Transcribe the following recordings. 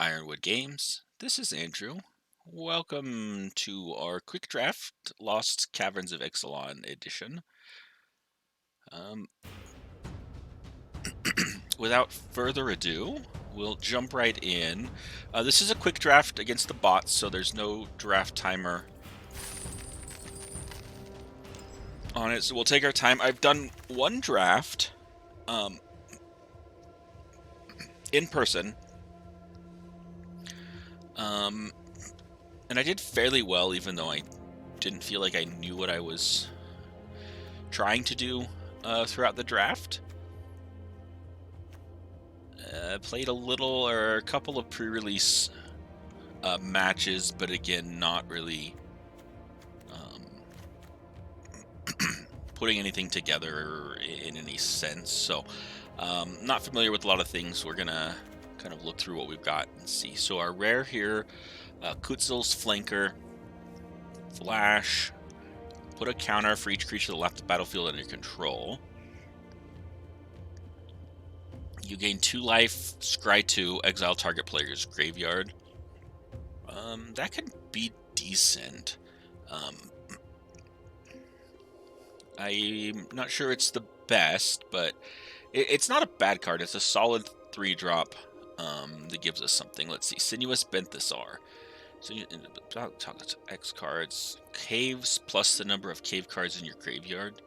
Ironwood Games. This is Andrew. Welcome to our quick draft Lost Caverns of Ixalan edition. Um, Without further ado, we'll jump right in. This is a quick draft against the bots, so there's no draft timer on it. So we'll take our time. I've done one draft in person. And I did fairly well, even though I didn't feel like I knew what I was trying to do throughout the draft. Played a couple of pre-release matches, but again, not really putting anything together in any sense. So, not familiar with a lot of things. We're gonna kind of look through what we've got and see. So our rare here, Kutzel's Flanker, Flash, put a counter for each creature that left the battlefield under control. You gain 2 life, scry 2, exile target player's graveyard. That could be decent. I'm not sure it's the best, but it's not a bad card. It's a solid 3-drop that gives us something. Let's see. Sinuous Benthasar. So you talk X cards. Caves plus the number of cave cards in your graveyard.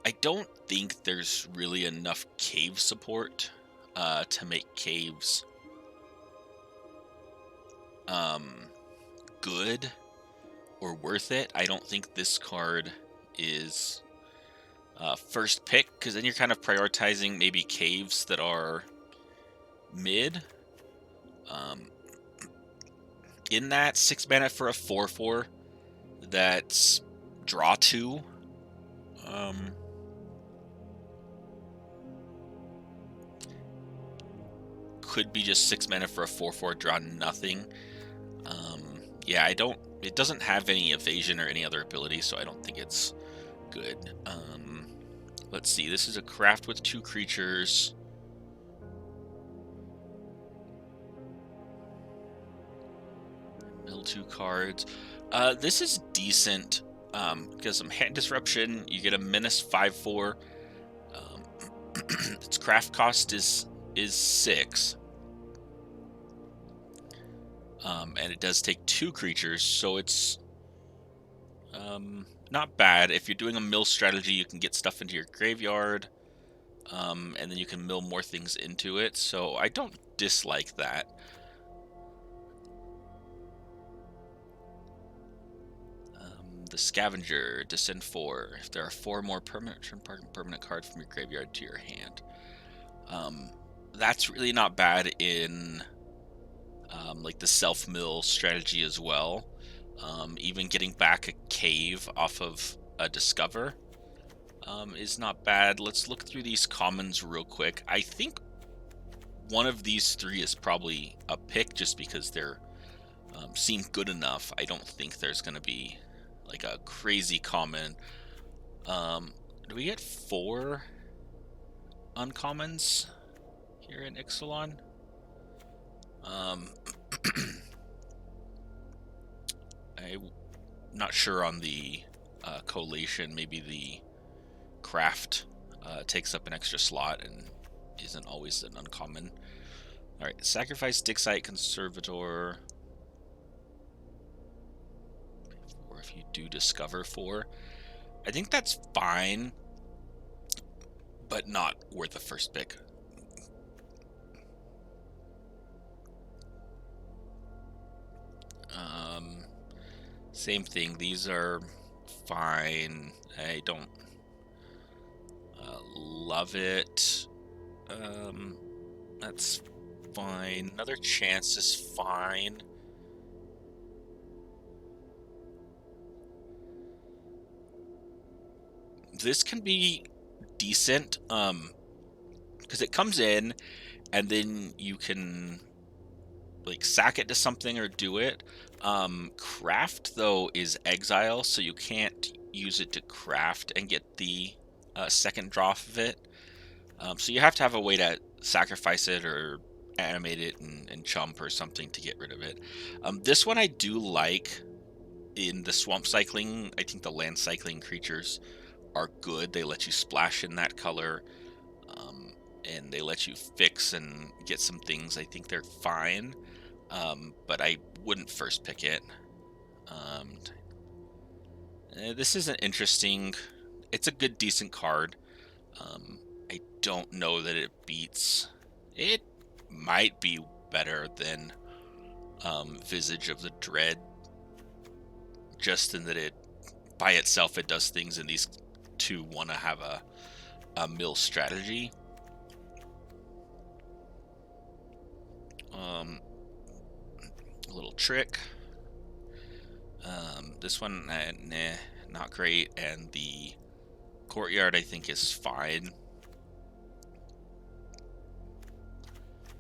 I don't think there's really enough cave support to make caves good or worth it. I don't think this card is first pick, because then you're kind of prioritizing maybe caves that are mid. In that 6 mana for a 4/4 that's draw 2. Could be just 6 mana for a 4/4 draw nothing. Yeah, it doesn't have any evasion or any other ability, so I don't think it's good. Let's see, this is a craft with 2 creatures. Mill 2 cards. This is decent. Because some hand disruption, you get a menace 5/4. Its craft cost is 6. And it does take 2 creatures, so it's not bad. If you're doing a mill strategy, you can get stuff into your graveyard, and then you can mill more things into it, so I don't dislike that. The Scavenger, descend 4. If there are 4 more permanent cards from your graveyard to your hand. That's really not bad in like the self-mill strategy as well. Even getting back a cave off of a Discover is not bad. Let's look through these commons real quick. I think one of these 3 is probably a pick just because they're seem good enough. I don't think there's going to be like a crazy common. Do we get 4 uncommons here in Ixalan? I'm not sure on the collation. Maybe the craft takes up an extra slot and isn't always an uncommon. Alright, sacrifice Dixite Conservator. Or if you do discover 4. I think that's fine, but not worth the first pick. Same thing, these are fine. I don't love it. That's fine. Another chance is fine. This can be decent, because it comes in and then you can like sack it to something or do it. Craft though is exile, so you can't use it to craft and get the second draw of it. So you have to have a way to sacrifice it or animate it and chump or something to get rid of it. This one I do like in the swamp cycling. I think the land cycling creatures are good. They let you splash in that color, and they let you fix and get some things. I think they're fine, but I wouldn't first pick it. This is an interesting, it's a good, decent card. I don't know that it beats, it might be better than Visage of the Dread, just in that it, by itself, it does things, and these two want to have a mill strategy. A little trick. This one, nah, not great, and the courtyard I think is fine.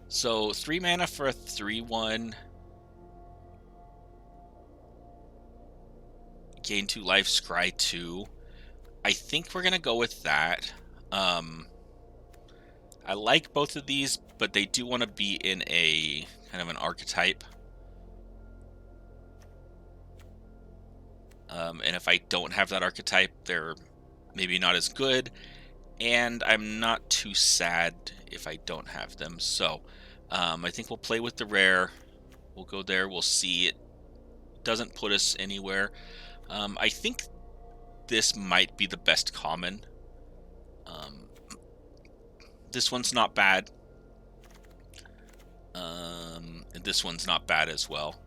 So 3 mana for a 3/1. Gain 2 life, scry 2. I think we're gonna go with that. I like both of these, but they do want to be in a kind of an archetype. And if I don't have that archetype, they're maybe not as good, and I'm not too sad if I don't have them. So I think we'll play with the rare. We'll go there. We'll see. It doesn't put us anywhere. I think this might be the best common. This one's not bad. And this one's not bad as well.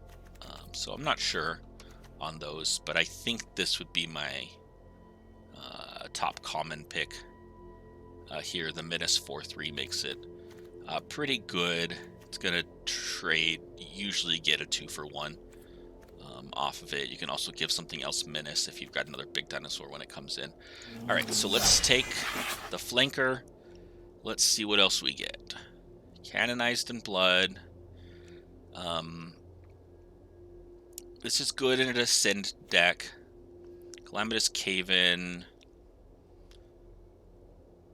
So I'm not sure on those, but I think this would be my top common pick. Here, the Minas 4/3 makes it pretty good. It's going to trade, usually get a 2-for-1 off of it. You can also give something else Menace if you've got another big dinosaur when it comes in. All right, so let's take the flanker. Let's see what else we get. Canonized in Blood. This is good in a Descend deck. Calamitous Cave-In.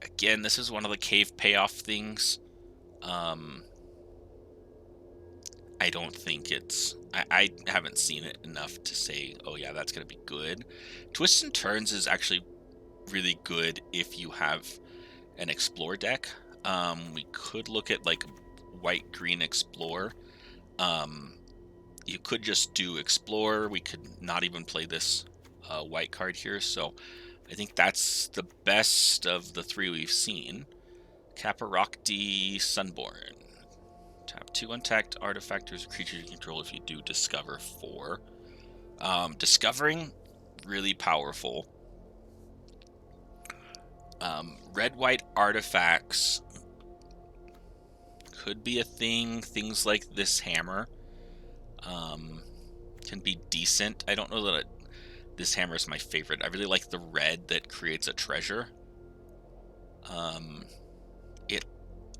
Again, this is one of the cave payoff things. I don't think it's... I haven't seen it enough to say, oh yeah, that's going to be good. Twists and Turns is actually really good if you have an Explore deck. We could look at like white-green Explore. You could just do Explore. We could not even play this white card here. So I think that's the best of the 3 we've seen. Caparocti Sunborn. Tap 2 untapped artifact or creature you control if you do discover 4. Discovering, really powerful. Red-white artifacts could be a thing. Things like this hammer can be decent. I don't know that this hammer is my favorite. I really like the red that creates a treasure. It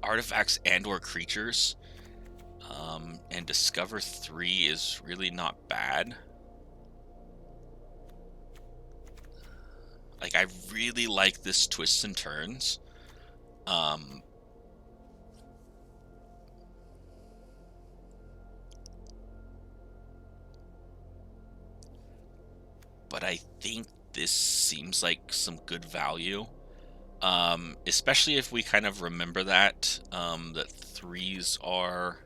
artifacts and or creatures. And Discover 3 is really not bad. Like, I really like this Twists and Turns. But I think this seems like some good value. Especially if we kind of remember that, that 3s are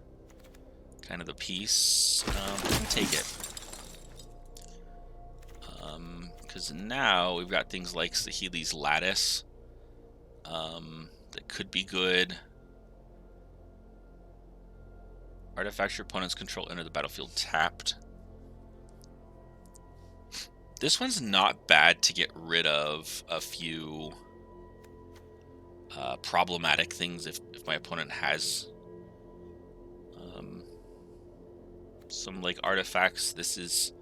kind of the piece. We can take it. Because now we've got things like Saheeli's Lattice that could be good. Artifacts your opponent's control enter the battlefield tapped. This one's not bad to get rid of a few problematic things if my opponent has some like artifacts. This is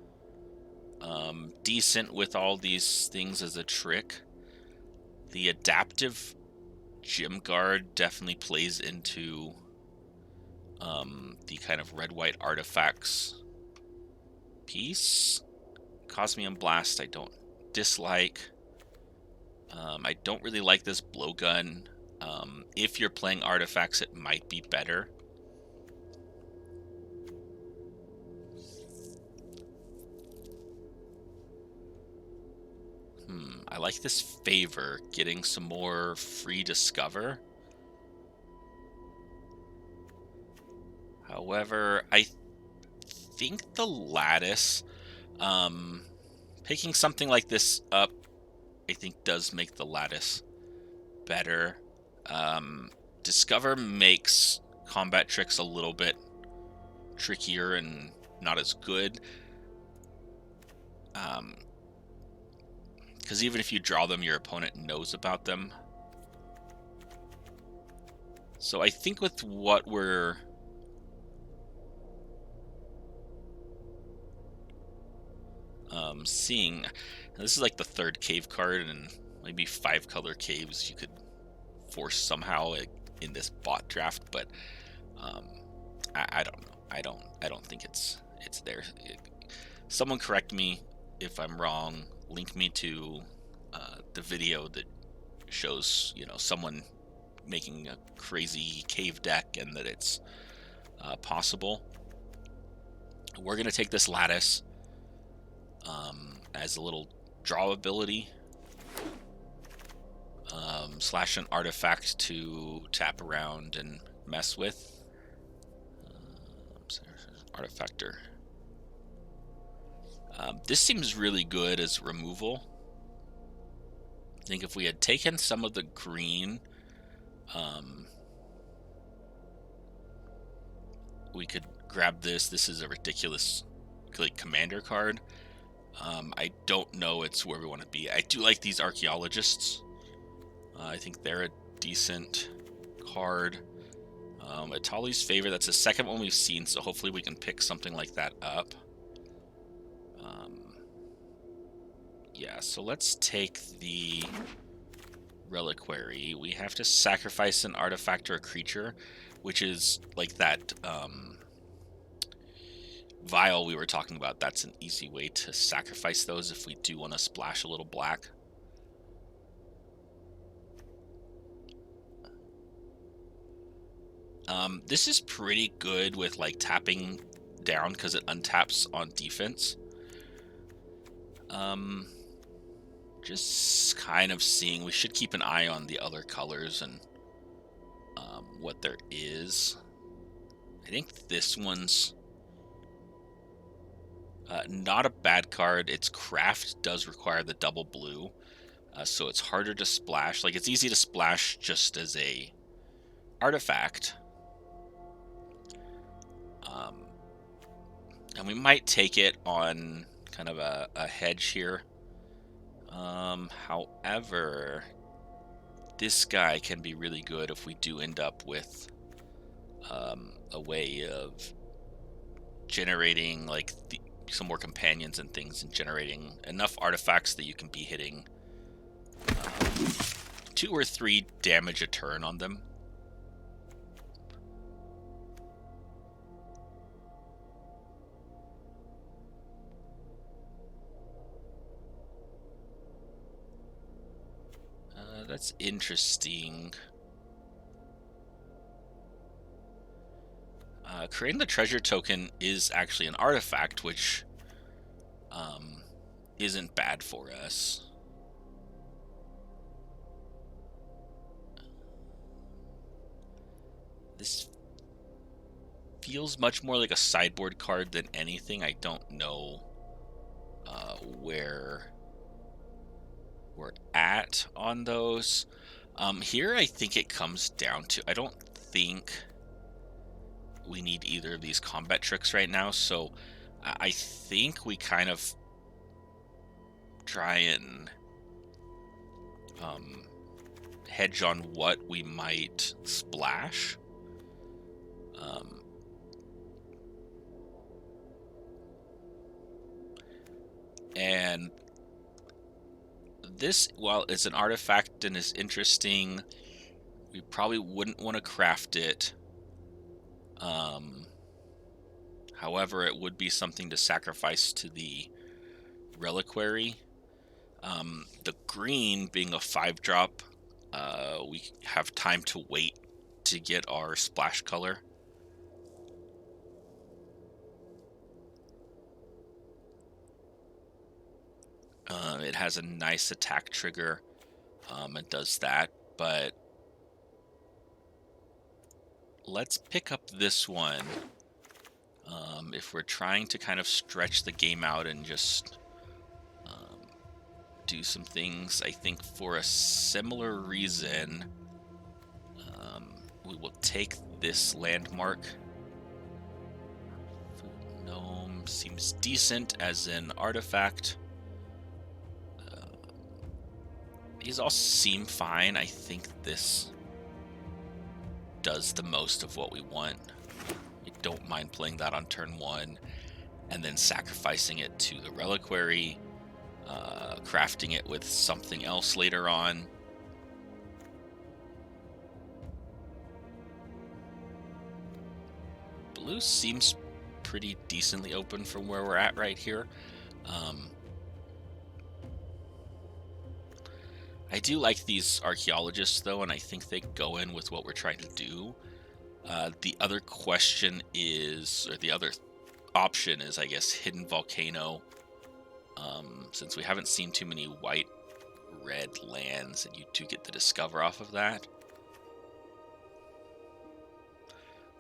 decent with all these things as a trick. The adaptive Gym Guard definitely plays into the kind of red-white artifacts piece. Cosmium Blast I don't dislike. I don't really like this blowgun. If you're playing artifacts, it might be better. I like this favor, getting some more free discover. However, I think the lattice, picking something like this up, I think does make the lattice better. Discover makes combat tricks a little bit trickier and not as good. Because even if you draw them, your opponent knows about them. So I think with what we're seeing, this is like the third cave card, and maybe 5 color caves you could force somehow in this bot draft, but I don't know. I don't think it's there. Someone correct me if I'm wrong. Link me to the video that shows, you know, someone making a crazy cave deck and that it's possible. We're gonna take this lattice as a little draw ability, slash an artifact to tap around and mess with. Artifactor. This seems really good as removal. I think if we had taken some of the green, we could grab this. This is a ridiculous, like, commander card. I don't know it's where we want to be. I do like these archaeologists. I think they're a decent card. Atali's Favor, that's the second one we've seen, so hopefully we can pick something like that up. Yeah, so let's take the Reliquary. We have to sacrifice an artifact or a creature, which is like that vial we were talking about. That's an easy way to sacrifice those if we do want to splash a little black. This is pretty good with like tapping down because it untaps on defense. Just kind of seeing, we should keep an eye on the other colors and what there is. I think this one's not a bad card. Its craft does require the double blue, so it's harder to splash. Like, it's easy to splash just as a artifact. And we might take it on kind of a hedge here. However, this guy can be really good if we do end up with a way of generating like some more companions and things, and generating enough artifacts that you can be hitting 2 or 3 damage a turn on them. That's interesting. Creating the treasure token is actually an artifact, which isn't bad for us. This feels much more like a sideboard card than anything. I don't know where we're at on those. Here I think it comes down to, I don't think we need either of these combat tricks right now, so I think we kind of try and hedge on what we might splash. And this, while it's an artifact and is interesting, we probably wouldn't want to craft it. However, it would be something to sacrifice to the Reliquary. The green being a 5-drop, we have time to wait to get our splash color. It has a nice attack trigger. It does that, but let's pick up this one. If we're trying to kind of stretch the game out and just do some things, I think for a similar reason, we will take this landmark. Gnome seems decent as an artifact. These all seem fine. I think this does the most of what we want. I don't mind playing that on turn 1 and then sacrificing it to the reliquary, crafting it with something else later on. Blue seems pretty decently open from where we're at right here. I do like these archaeologists though, and I think they go in with what we're trying to do. The other question is, or the other option is, I guess, Hidden Volcano. Since we haven't seen too many white-red lands, and you do get the discover off of that.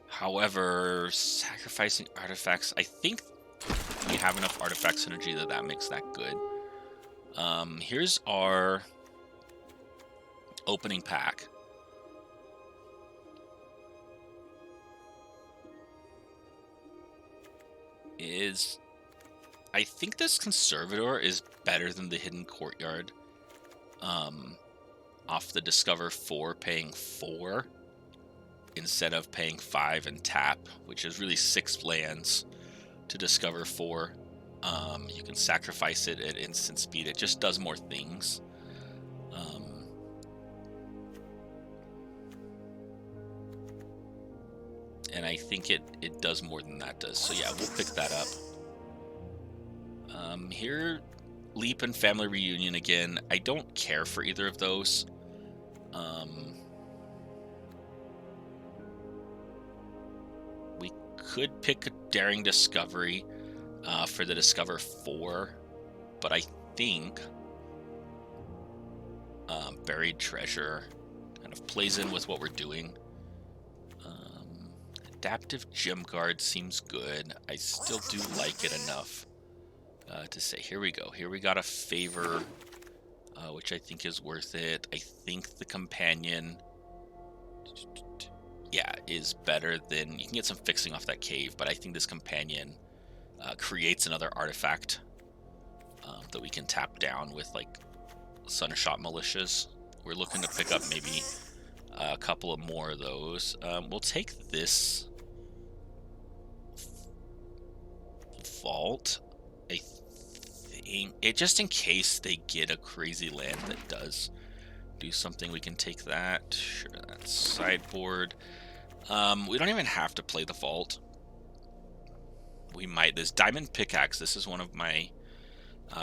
However, sacrificing artifacts, I think we have enough artifact synergy that makes that good. Here's our opening pack. I think this Conservator is better than the Hidden Courtyard. Off the Discover 4, paying 4 instead of paying 5 and tap, which is really 6 lands to Discover 4. You can sacrifice it at instant speed. It just does more things. And I think it does more than that does. So yeah, we'll pick that up. Here, Leap and Family Reunion again. I don't care for either of those. We could pick a Daring Discovery for the Discover 4, but I think Buried Treasure kind of plays in with what we're doing. Adaptive Gem Guard seems good. I still do like it enough to say, here we go. Here we got a favor, which I think is worth it. I think the Companion, yeah, is better than... You can get some fixing off that cave, but I think this Companion creates another artifact that we can tap down with, like, Sunshot Militias. We're looking to pick up maybe a couple of more of those. We'll take this Vault. I think it, just in case they get a crazy land that does do something, we can take that. Sure, that's sideboard. We don't even have to play the Vault. We might. This Diamond Pickaxe, this is one of my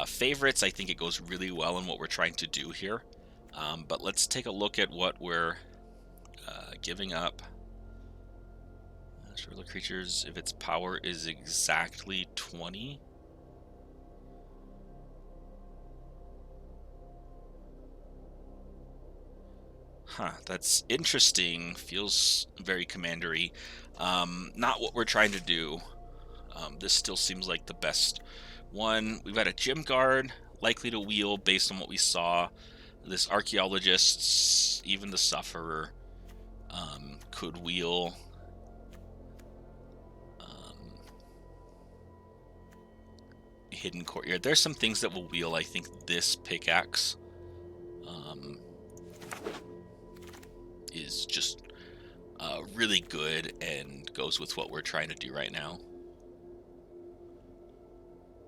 favorites. I think it goes really well in what we're trying to do here. But let's take a look at what we're giving up. Shortler creatures, if its power is exactly 20. Huh, that's interesting. Feels very commandery. Not what we're trying to do. This still seems like the best one. We've got a Gem Guard, likely to wheel based on what we saw. This Archaeologist, even the Sufferer, could wheel. Hidden Courtyard. There's some things that will wheel. I think this Pickaxe is just really good and goes with what we're trying to do right now.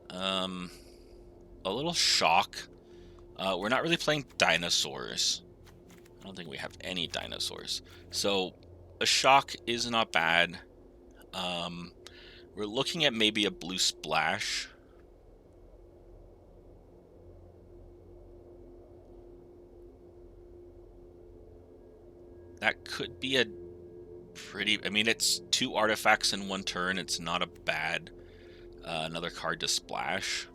A little shock. We're not really playing dinosaurs. I don't think we have any dinosaurs. So a shock is not bad. We're looking at maybe a blue splash. That could be a pretty... I mean, it's 2 artifacts in 1 turn. It's not a bad another card to splash.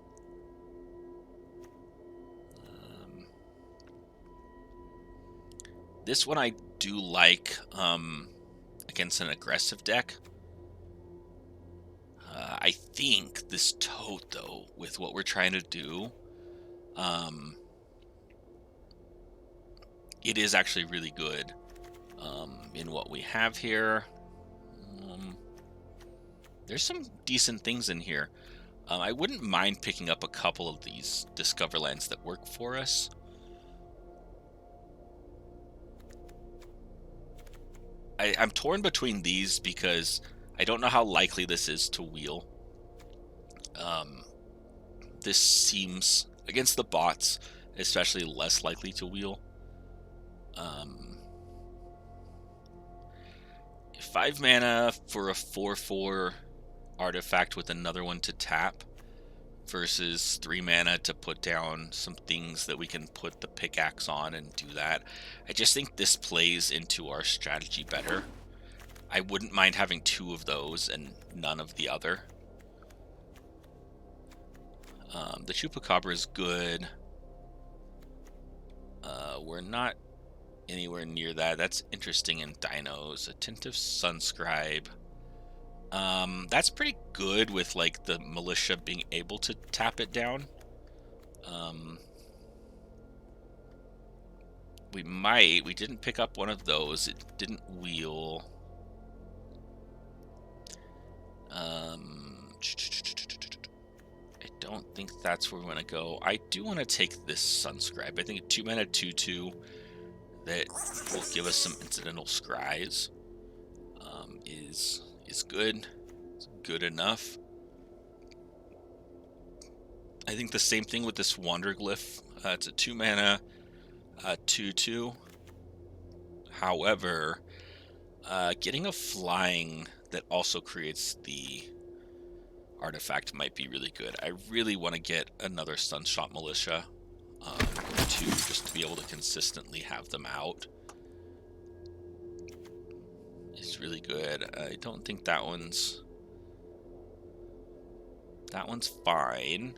This one I do like against an aggressive deck. I think this Toad, though, with what we're trying to do, it is actually really good in what we have here. There's some decent things in here. I wouldn't mind picking up a couple of these Discover lands that work for us. I'm torn between these because I don't know how likely this is to wheel. This seems, against the bots, especially less likely to wheel. 5 mana for a 4/4 artifact with another one to tap versus 3 mana to put down some things that we can put the pickaxe on and do that. I just think this plays into our strategy better. I wouldn't mind having 2 of those and none of the other. The Chupacabra is good. We're not anywhere near that. That's interesting in dinos. Attentive Sunscribe. That's pretty good with like the militia being able to tap it down. We didn't pick up one of those. It didn't wheel. I don't think that's where we want to go. I do want to take this Sunscribe. I think a 2 mana 2/2 that will give us some incidental scries is good. It's good enough. I think the same thing with this Wanderglyph. It's a 2 mana 2/2. However, getting a flying that also creates the artifact might be really good. I really want to get another Sunshot Militia just to be able to consistently have them out. It's really good. I don't think that one's fine.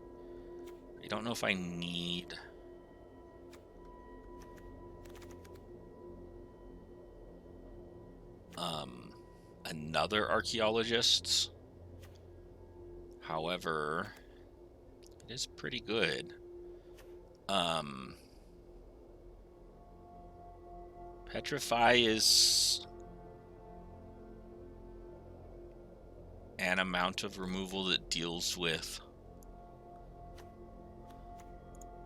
I don't know if I need another Archaeologist. However, it is pretty good. Petrify is an amount of removal that deals with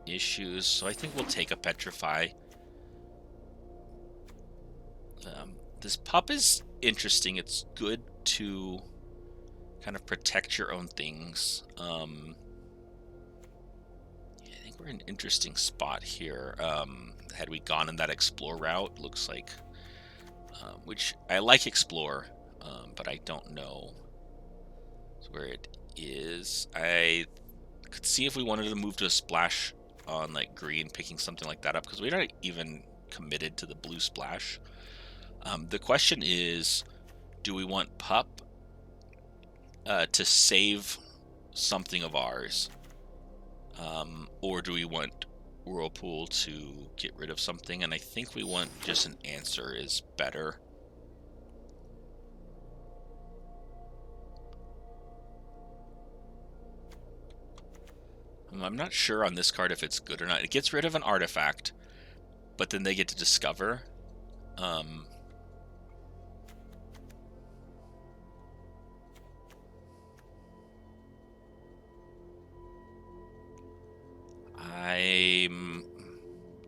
issues, so I think we'll take a Petrify. This pup is interesting. It's good to kind of protect your own things. I think we're in an interesting spot here. Had we gone in that explore route, looks like, which I like explore, but I don't know where it is. I could see if we wanted to move to a splash on like green, picking something like that up, because we're not even committed to the blue splash. The question is, do we want pup to save something of ours, or do we want Whirlpool to get rid of something? And I think we want just an answer is better. I'm not sure on this card if it's good or not. It gets rid of an artifact, but then they get to discover. I'm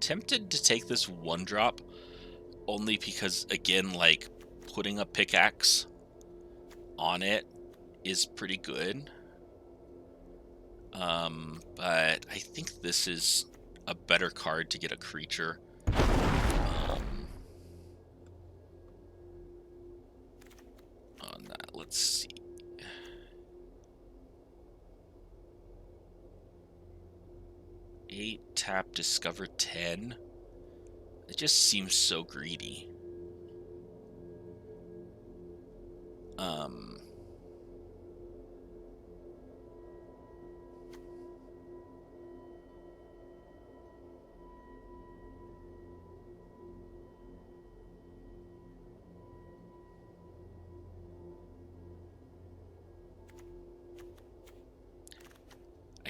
tempted to take this 1-drop only because, again, like putting a pickaxe on it is pretty good. But I think this is a better card to get a creature. On that, let's see. 8 tap, discover 10. It just seems so greedy.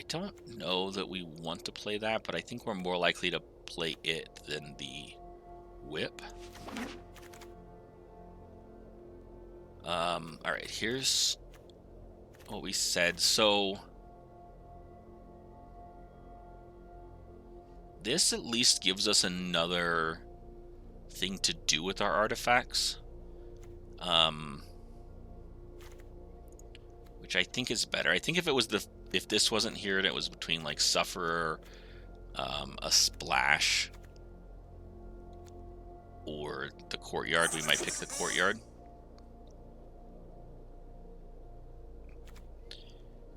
don't know that we want to play that, but I think we're more likely to play it than the whip. All right, here's what we said. So this at least gives us another thing to do with our artifacts, which I think is better. I think if this wasn't here and it was between like Sufferer, a Splash, or the Courtyard, we might pick the Courtyard.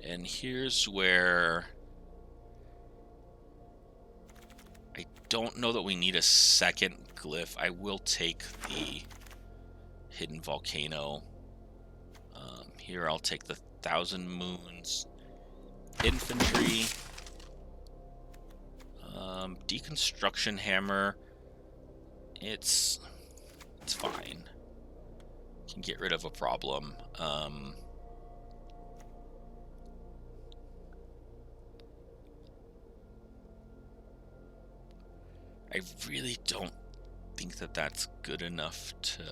And here's where I don't know that we need a second glyph. I will take the Hidden Volcano. Here I'll take the Thousand Moons Infantry. Deconstruction Hammer. It's fine. Can get rid of a problem. I really don't think that that's good enough to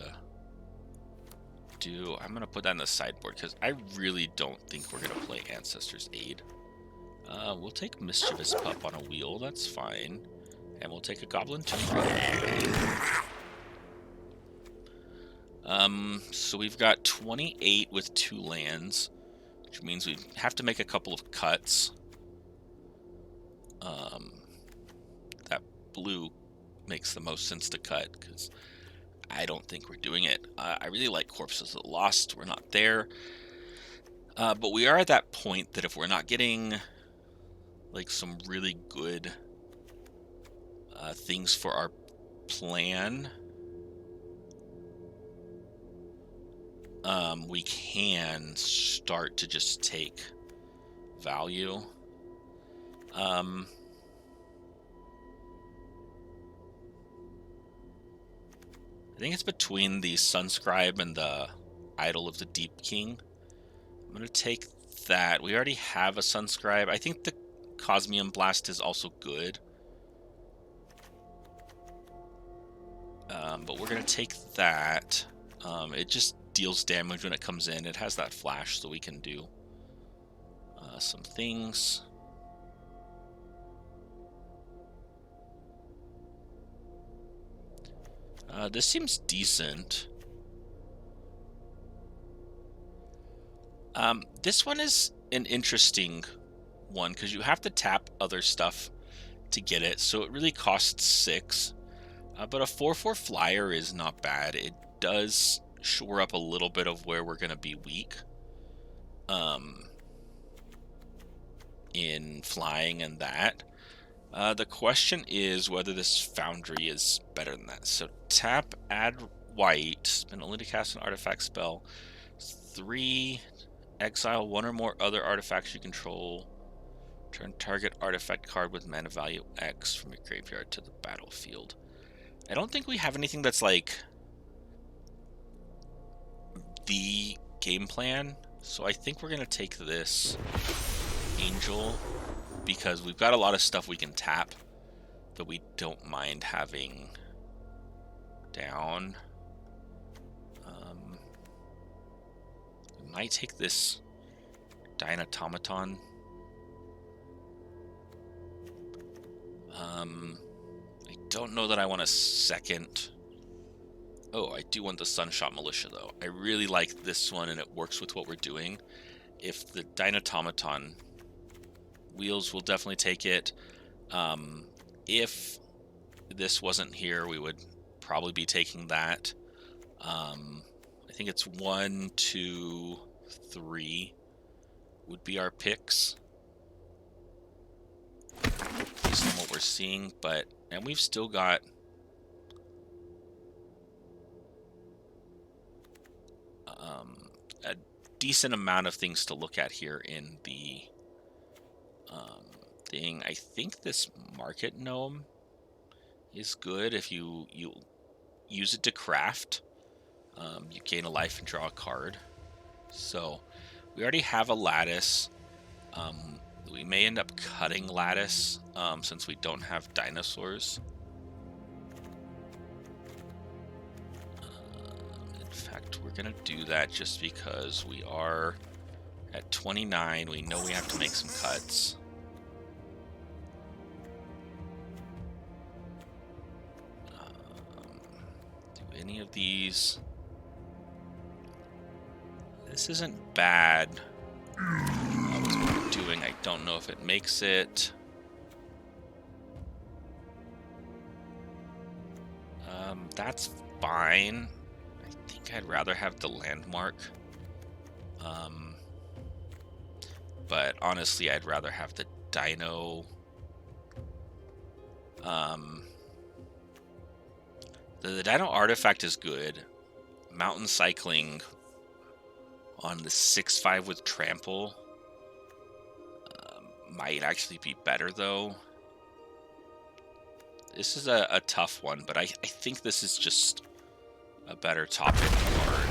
do. I'm gonna put that in the sideboard because I really don't think we're gonna play Ancestor's Aid. We'll take Mischievous Pup on a wheel, that's fine. And we'll take a Goblin Tomb Raider. So we've got 28 with 2 lands, which means we have to make a couple of cuts. That blue makes the most sense to cut because I don't think we're doing it. I really like Corpses of the Lost. We're not there. But we are at that point that if we're not getting like some really good things for our plan, we can start to just take value. I think it's between the Sunscribe and the Idol of the Deep King. I'm going to take that. We already have a Sunscribe. I think the Cosmium Blast is also good. But we're going to take that. It just deals damage when it comes in. It has that flash, so we can do some things. This seems decent. This one is an interesting one because you have to tap other stuff to get it, so it really costs 6. But a 4/4 flyer is not bad. It does shore up a little bit of where we're going to be weak in flying and that. The question is whether this Foundry is better than that. So tap, add white, spend only to cast an artifact spell. 3, exile 1 or more other artifacts you control. Turn target artifact card with mana value X from your graveyard to the battlefield. I don't think we have anything that's like the game plan, so I think we're going to take this Angel because we've got a lot of stuff we can tap that we don't mind having down. We might take this Dynatomaton. I don't know that I want a second. Oh, I do want the Sunshot Militia, though. I really like this one, and it works with what we're doing. If the Dynatomaton wheels, we'll definitely take it. If this wasn't here, we would probably be taking that. I think it's 1, 2, 3 would be our picks. Based on what we're seeing, and we've still got a decent amount of things to look at here in the thing. I think this Market Gnome is good if you use it to craft. You gain a life and draw a card. So we already have a Lattice. We may end up cutting Lattice since we don't have dinosaurs. In fact, we're going to do that just because we are at 29. We know we have to make some cuts. Do any of these... This isn't bad. What's we're doing, I don't know if it makes it. That's fine. I think I'd rather have the landmark. But honestly, I'd rather have the dino. The dino artifact is good. Mountain cycling on the 6/5 with trample might actually be better though. This is a tough one, but I think this is just a better top-end card.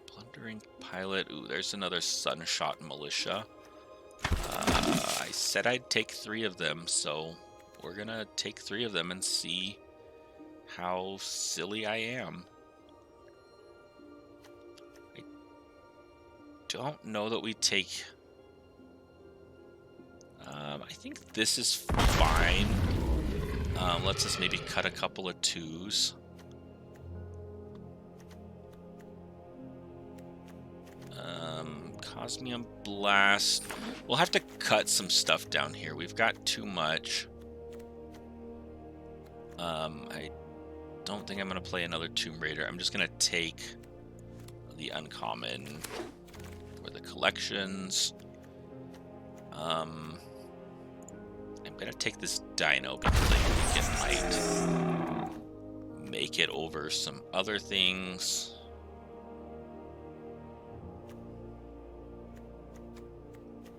Plundering Pilot. Ooh, there's another Sunshot Militia. I said I'd take 3 of them, so we're gonna take 3 of them and see how silly I am. I don't know that we take... I think this is fine. Let's just maybe cut a couple of 2s. Cosmium Blast. We'll have to cut some stuff down here. We've got too much. I don't think I'm going to play another Tomb Raider. I'm just going to take the uncommon for the collections. I'm going to take this dino because I think it might make it over some other things.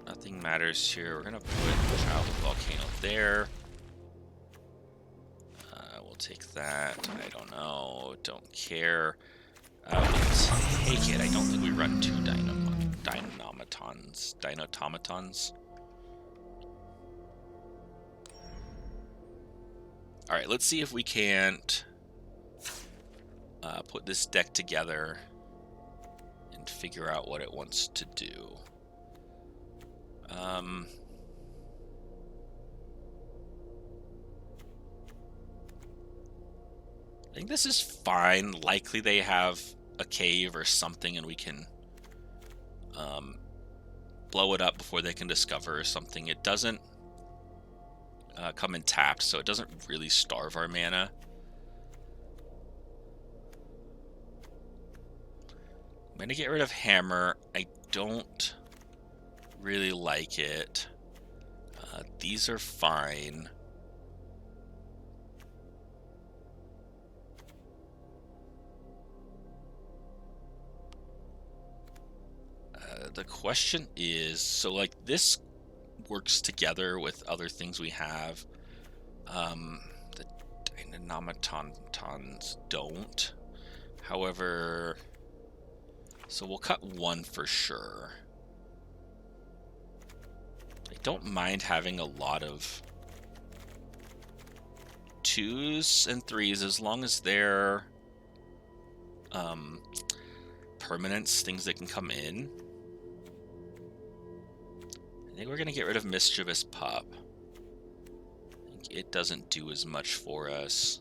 Nothing matters here. We're going to put Child of Volcano there. We'll take that. I don't know. Don't care. We'll take it. I don't think we run 2 Dinotomatons. Alright, let's see if we can't put this deck together and figure out what it wants to do. I think this is fine. Likely they have a cave or something and we can blow it up before they can discover something. It doesn't come in tapped, so it doesn't really starve our mana. I'm going to get rid of Hammer. I don't really like it. These are fine. The question is, so like this works together with other things we have. The Dinotomatons don't. However, so we'll cut 1 for sure. I don't mind having a lot of 2s and 3s as long as they're permanents, things that can come in. I think we're going to get rid of Mischievous Pup. I think it doesn't do as much for us.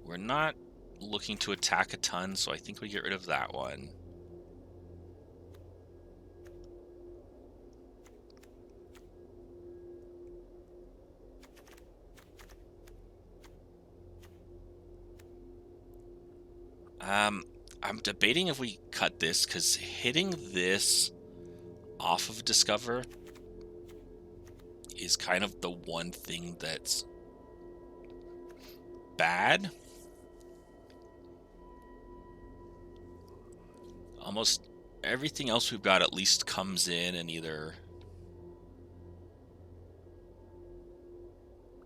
We're not looking to attack a ton, so I think we get rid of that one. I'm debating if we cut this, because hitting this off of Discover is kind of the one thing that's bad. Almost everything else we've got at least comes in and either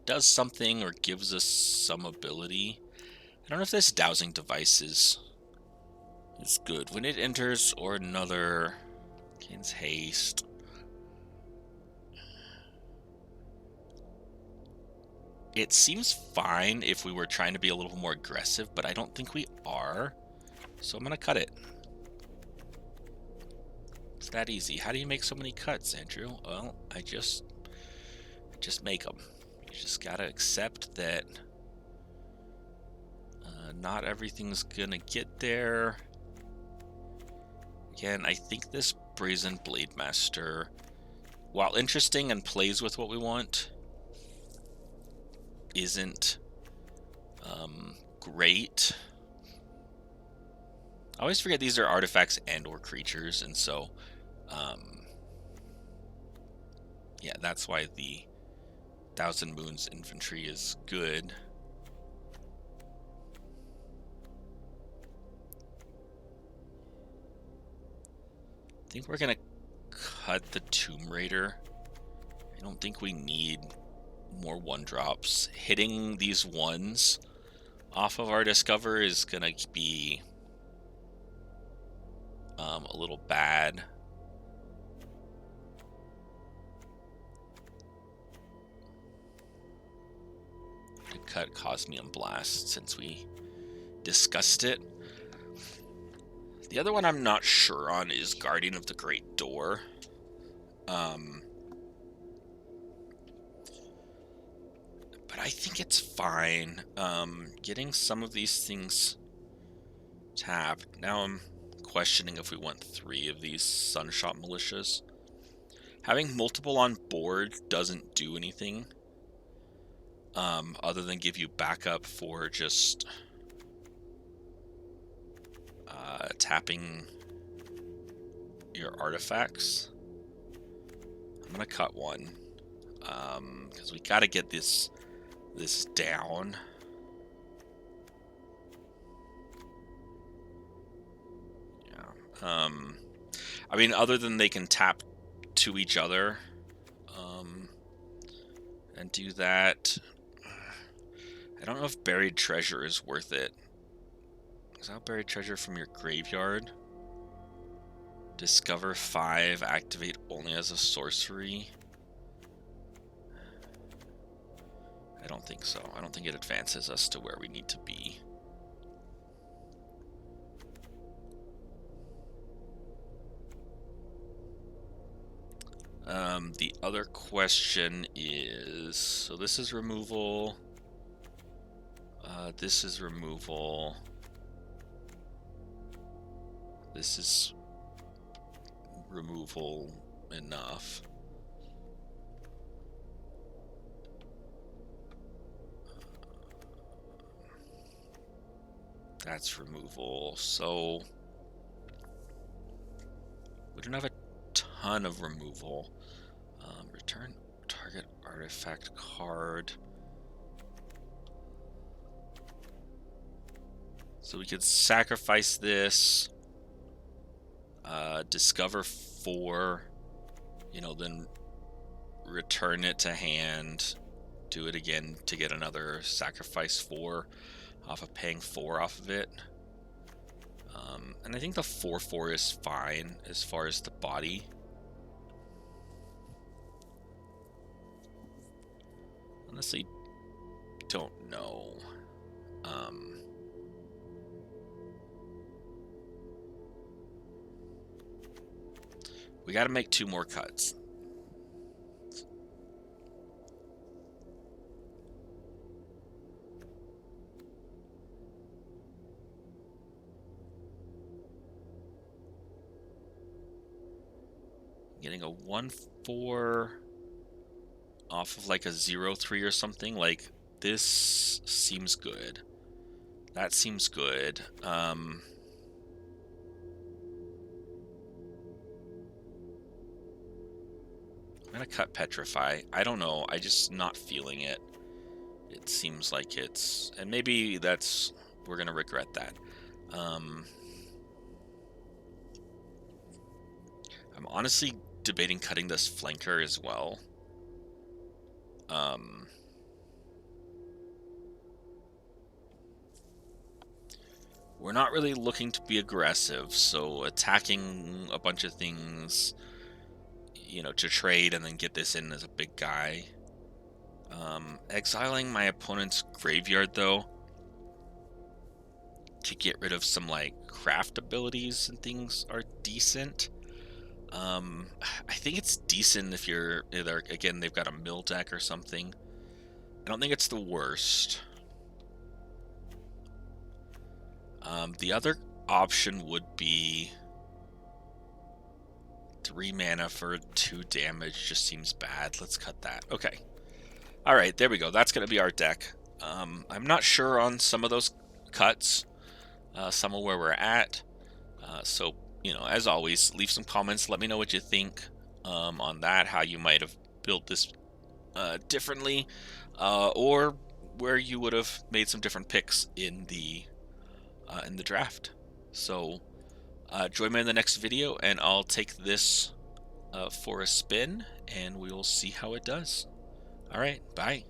does something or gives us some ability. I don't know if this dowsing device is good. When it enters or another gains haste. It seems fine if we were trying to be a little more aggressive, but I don't think we are. So I'm gonna cut it. It's that easy. How do you make so many cuts, Andrew? Well, I just make them. You just gotta accept that not everything's gonna get there. Again, I think this Brazen Blade Master, while interesting and plays with what we want, isn't great. I always forget these are artifacts and or creatures, and so yeah, that's why the Thousand Moons infantry is good. I think we're gonna cut the Tomb Raider. I don't think we need more 1-drops. Hitting these ones off of our Discover is gonna be a little bad. To cut Cosmium Blast since we discussed it. The other one I'm not sure on is Guardian of the Great Door. But I think it's fine. Getting some of these things tapped. Now I'm questioning if we want 3 of these Sunshot Militias. Having multiple on board doesn't do anything. Other than give you backup for just tapping your artifacts. I'm gonna cut one because we gotta get this down. Yeah. I mean, other than they can tap to each other and do that. I don't know if Buried Treasure is worth it. Is that Buried Treasure from your graveyard? Discover 5, activate only as a sorcery. I don't think so. I don't think it advances us to where we need to be. The other question is, so this is removal. This is removal. This is removal enough. That's removal. So we don't have a ton of removal. Return target artifact card. So we could sacrifice this, discover 4, then return it to hand, do it again to get another sacrifice 4 off of paying 4 off of it. And I think the 4/4 is fine as far as the body. Honestly, don't know. We got to make 2 more cuts. Getting a 1/4 off of like a 0/3 or something, like this seems good. That seems good. I'm gonna cut Petrify. I don't know, I just not feeling it. It seems like it's, and maybe we're gonna regret that. I'm honestly debating cutting this flanker as well. we're not really looking to be aggressive, so attacking a bunch of things, you know, to trade and then get this in as a big guy. Exiling my opponent's graveyard, though, to get rid of some, like, craft abilities and things are decent. I think it's decent if you're either, again, they've got a mill deck or something. I don't think it's the worst. The other option would be 3 mana for 2 damage. Just seems bad. Let's cut that. Okay. All right, there we go. That's going to be our deck. I'm not sure on some of those cuts, some of where we're at. So, you know, as always, leave some comments. Let me know what you think on that, how you might have built this differently, or where you would have made some different picks in the draft. So join me in the next video, and I'll take this for a spin, and we will see how it does. All right, bye.